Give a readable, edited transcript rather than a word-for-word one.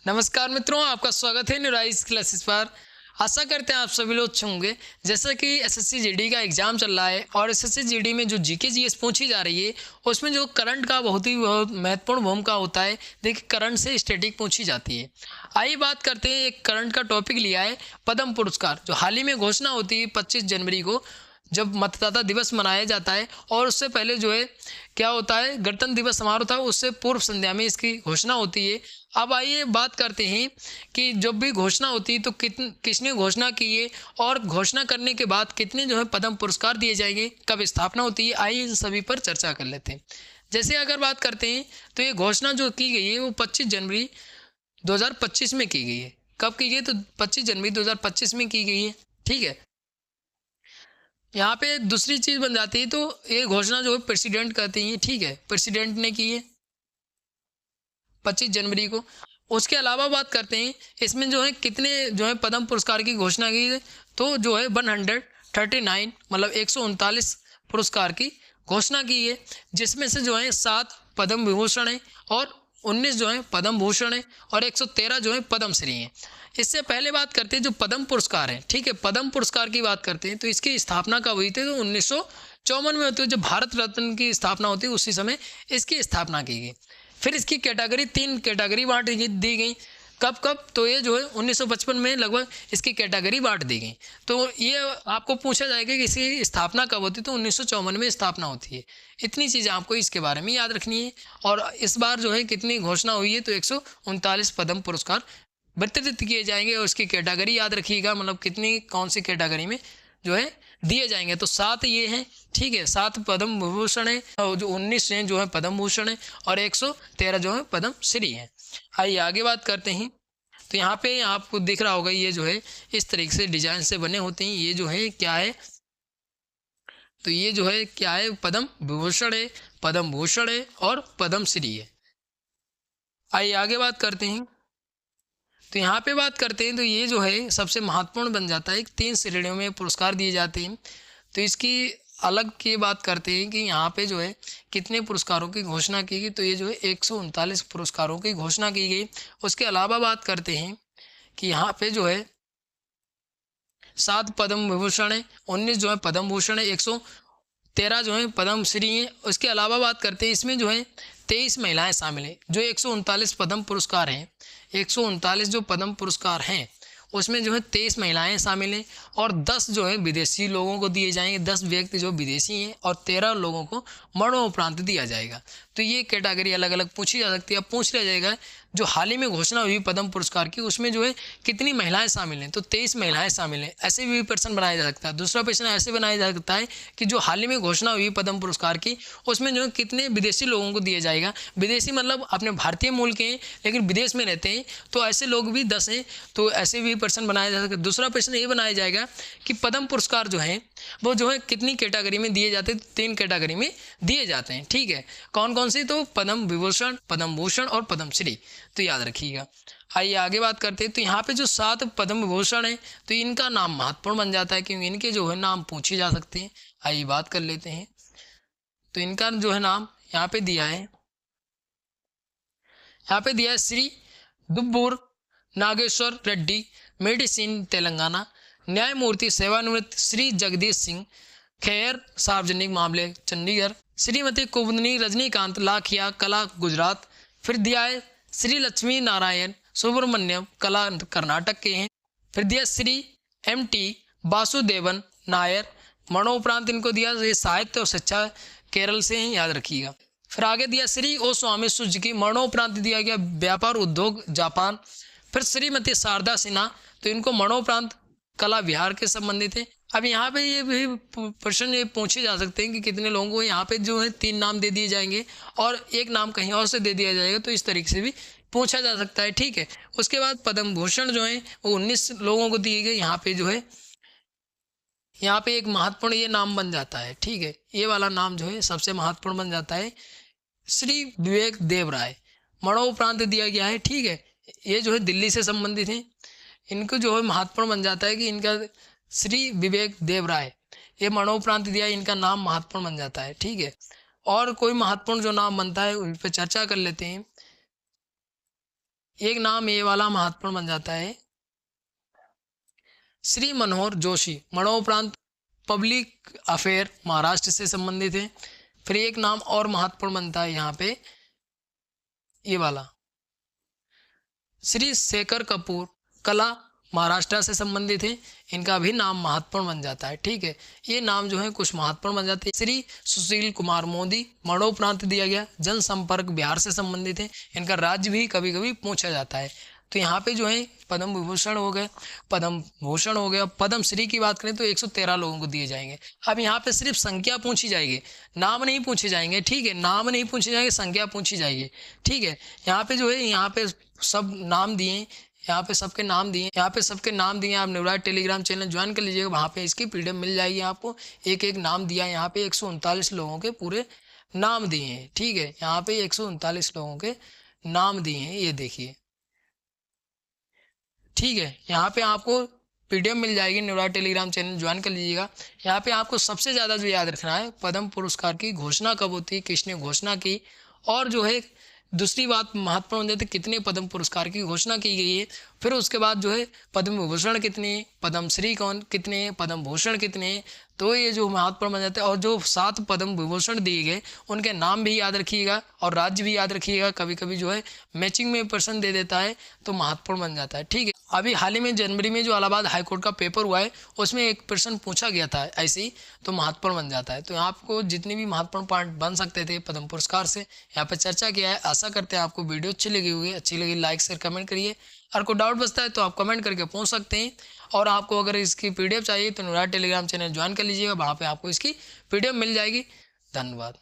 नमस्कार मित्रों, आपका स्वागत है न्यूराइज क्लासेस पर। आशा करते हैं आप सभी लोग अच्छे होंगे। जैसा कि एसएससी जीडी का एग्जाम चल रहा है और एसएससी जीडी में जो जीके जीएस पूछी जा रही है उसमें जो करंट का बहुत महत्वपूर्ण भूमिका होता है। देखिए, करंट से स्टैटिक पूछी जाती है। आइए बात करते हैं। एक करंट का टॉपिक लिया है पद्म पुरस्कार, जो हाल ही में घोषणा होती है 25 जनवरी को, जब मतदाता दिवस मनाया जाता है। और उससे पहले जो है क्या होता है, गणतंत्र दिवस समारोह था, उससे पूर्व संध्या में इसकी घोषणा होती है। अब आइए बात करते हैं कि जब भी घोषणा होती है तो किसने घोषणा की है और घोषणा करने के बाद कितने जो है पद्म पुरस्कार दिए जाएंगे, कब स्थापना होती है। आइए इन सभी पर चर्चा कर लेते हैं। जैसे अगर बात करते हैं तो ये घोषणा जो की गई है वो 25 जनवरी 2025 में की गई है। कब की गई? तो 25 जनवरी 2025 में की गई है। ठीक है। यहाँ पे दूसरी चीज बन जाती है, तो ये घोषणा जो है प्रेसिडेंट करती है। ठीक है, प्रेसिडेंट ने की है 25 जनवरी को। उसके अलावा बात करते हैं इसमें जो है कितने जो है पद्म पुरस्कार की घोषणा की है, तो जो है 139 मतलब 139 पुरस्कार की घोषणा की है, जिसमें से जो है 7 पद्म विभूषण है और 19 जो है पद्म भूषण है और 113 जो है पद्म श्री हैं। इससे पहले बात करते हैं जो पद्म पुरस्कार है। ठीक है, पद्म पुरस्कार की बात करते हैं तो इसकी स्थापना कब हुई थी? तो 1954 में होती है, जब भारत रत्न की स्थापना होती है उसी समय इसकी स्थापना की गई। फिर इसकी कैटेगरी 3 कैटेगरी बांट दी गई। कब कब? तो ये जो है 1955 में लगभग इसकी कैटेगरी बांट दी गई। तो ये आपको पूछा जाएगा कि इसकी स्थापना कब होती है, तो 1954 में स्थापना होती है। इतनी चीज़ें आपको इसके बारे में याद रखनी है। और इस बार जो है कितनी घोषणा हुई है, तो 139 पद्म पुरस्कार वितरित किए जाएंगे और उसकी कैटेगरी याद रखिएगा, मतलब कितनी कौन सी कैटेगरी में जो है दिए जाएंगे। तो 7 ये हैं। ठीक है, 7 पद्म विभूषण है और जो 19 हैं जो है पद्म भूषण है और 113 जो है पद्म श्री हैं। आइए आगे बात करते हैं। तो यहाँ पे आपको दिख रहा होगा, ये जो है इस तरीके से डिजाइन से बने होते हैं। ये जो है क्या है, तो ये जो है क्या है, पद्म विभूषण है, पद्म भूषण है और पद्म श्री है। आइए आगे बात करते हैं। तो यहाँ पे बात करते हैं तो ये जो है सबसे महत्वपूर्ण बन जाता है। 3 श्रेणियों में पुरस्कार दिए जाते हैं। तो इसकी अलग की बात करते हैं कि यहाँ पे जो है कितने पुरस्कारों की घोषणा की गई, तो ये जो है 139 पुरस्कारों की घोषणा की गई। उसके अलावा बात करते हैं कि यहाँ पे जो है 7 पद्म विभूषण है, 19 जो है पद्म भूषण है, 113 जो है पद्म श्री हैं। उसके अलावा बात करते हैं इसमें जो है 23 महिलाएं शामिल हैं। जो 139 पद्म पुरस्कार हैं, 139 जो पद्म पुरस्कार हैं उसमें जो है 23 महिलाएं शामिल हैं और 10 जो है विदेशी लोगों को दिए जाएंगे। 10 व्यक्ति जो विदेशी हैं और 13 लोगों को मरणोपरांत दिया जाएगा। तो ये कैटेगरी अलग अलग पूछी जा सकती है। अब पूछ लिया जाएगा जो हाल ही में घोषणा हुई पद्म पुरस्कार की, उसमें जो है कितनी महिलाएं शामिल हैं, तो 23 महिलाएं शामिल हैं। ऐसे भी प्रश्न बनाया जा सकता है। दूसरा प्रश्न ऐसे बनाया जा सकता है कि जो हाल ही में घोषणा हुई पद्म पुरस्कार की, उसमें जो है कितने विदेशी लोगों को दिया जाएगा। विदेशी मतलब अपने भारतीय मूल के हैं लेकिन विदेश में रहते हैं, तो ऐसे लोग भी 10 हैं। तो ऐसे भी प्रश्न बनाया जा सकता है। दूसरा प्रश्न ये बनाया जाएगा कि पद्म पुरस्कार जो है वो जो है कितनी कैटेगरी में दिए जाते हैं, 3 कैटेगरी में दिए जाते हैं। ठीक है, कौन कौन सी? तो पद्म विभूषण, पद्म भूषण और पद्म श्री। तो याद रखिएगा। आइए आगे बात करते हैं। तो यहाँ पे जो 7 पद्म विभूषण है तो इनका नाम महत्वपूर्ण बन जाता है क्योंकि इनके जो है नाम पूछे जा सकते हैं। आइए बात कर लेते हैं। तो इनका जो है नाम यहाँ पे दिया है, यहाँ पे दिया है श्री दुब्बूर नागेश्वर रेड्डी, मेडिसिन तेलंगाना। न्यायमूर्ति सेवानिवृत्त श्री जगदीश सिंह, खैर सार्वजनिक मामले चंडीगढ़। श्रीमती कुमुदनी रजनीकांत लाखिया, कला गुजरात। फिर दिया है श्री लक्ष्मी नारायण सुब्रमण्यम, कला कर्नाटक के हैं। फिर दिया श्री MT वासुदेवन नायर, मरणोपरांत इनको दिया ये साहित्य और शिक्षा केरल से हैं, याद रखिएगा। फिर आगे दिया श्री ओ स्वामी सुजुकी, मरणोपरांत दिया गया व्यापार उद्योग जापान। फिर श्रीमती शारदा सिन्हा, तो इनको मरणोपरांत कला विहार के संबंधित है। अब यहाँ पे ये भी प्रश्न ये पूछे जा सकते हैं कि कितने लोगों को, यहाँ पे जो है 3 नाम दे दिए जाएंगे और एक नाम कहीं और से दे दिया जाएगा, तो इस तरीके से भी पूछा जा सकता है। ठीक है, उसके बाद पद्म भूषण जो है वो 19 लोगों को दिए गए। यहाँ पे जो है यहाँ पे एक महत्वपूर्ण ये नाम बन जाता है। ठीक है, ये वाला नाम जो है सबसे महत्वपूर्ण बन जाता है, श्री विवेक देव राय, मरणोपरांत दिया गया है। ठीक है, ये जो है दिल्ली से संबंधित हैं। इनको जो है महत्वपूर्ण बन जाता है कि इनका श्री विवेक देव राय, ये मरणोपरांत दिया, इनका नाम महत्वपूर्ण बन जाता है। ठीक है, और कोई महत्वपूर्ण जो नाम बनता है उस पर चर्चा कर लेते हैं। एक नाम ये वाला महत्वपूर्ण बन जाता है, श्री मनोहर जोशी, मरणोपरांत पब्लिक अफेयर महाराष्ट्र से संबंधित है। फिर एक नाम और महत्वपूर्ण बनता है यहाँ पे, ये वाला श्री शेखर कपूर, कला महाराष्ट्र से संबंधित है, इनका भी नाम महत्वपूर्ण बन जाता है। ठीक है, ये नाम जो है कुछ महत्वपूर्ण बन जाते हैं। श्री सुशील कुमार मोदी, मरणोपरांत दिया गया, जनसंपर्क बिहार से संबंधित है, इनका राज्य भी कभी कभी पूछा जाता है। तो यहाँ पे जो है पद्म विभूषण हो गए, पद्म भूषण हो गया, पद्म श्री की बात करें तो 113 लोगों को दिए जाएंगे। अब यहाँ पे सिर्फ संख्या पूछी जाएगी, नाम नहीं पूछे जाएंगे। ठीक है, नाम नहीं पूछे जाएंगे, संख्या पूछी जाएगी। ठीक है, यहाँ पे जो है यहाँ पे सब नाम दिए, यहाँ पे सबके नाम दिए, यहाँ पे सबके नाम दिए। आप न्यूराइट टेलीग्राम चैनल ज्वाइन कर लीजिएगा, वहाँ पे इसकी पीडीएफ मिल जाएगी आपको। एक एक नाम दिया, यहाँ पे 139 लोगों के पूरे नाम दिए हैं। ठीक है, यहाँ पे 139 लोगों के नाम दिए हैं, ये देखिए। ठीक है, यहाँ पे आपको पीडीएफ मिल जाएगी, न्यूराइट टेलीग्राम चैनल ज्वाइन कर लीजिएगा। यहाँ पे आपको सबसे ज़्यादा जो याद रखना है, पद्म पुरस्कार की घोषणा कब होती है, किसने घोषणा की, और जो है दूसरी बात महत्वपूर्ण होती है कितने पद्म पुरस्कार की घोषणा की गई है। फिर उसके बाद जो है पद्म विभूषण कितने, पद्मश्री कौन कितने, पद्म भूषण कितने, तो ये जो महत्वपूर्ण बन जाते हैं। और जो 7 पद्म विभूषण दिए गए उनके नाम भी याद रखिएगा और राज्य भी याद रखिएगा। कभी कभी जो है मैचिंग में प्रश्न दे देता है तो महत्वपूर्ण बन जाता है। ठीक है, अभी हाल ही में जनवरी में जो इलाहाबाद हाईकोर्ट का पेपर हुआ है उसमें एक प्रश्न पूछा गया था ऐसे ही, तो महत्वपूर्ण बन जाता है। तो आपको जितने भी महत्वपूर्ण पॉइंट बन सकते थे पद्म पुरस्कार से यहाँ पर चर्चा किया है। आशा करते हैं आपको वीडियो अच्छी लगी होगी, अच्छी लगी लाइक शेयर कमेंट करिए। और कोई डाउट बचता है तो आप कमेंट करके पूछ सकते हैं। और आपको अगर इसकी पीडीएफ चाहिए तो न्यूराइट टेलीग्राम चैनल ज्वाइन कर लीजिएगा, वहाँ पे आपको इसकी पीडीएफ मिल जाएगी। धन्यवाद।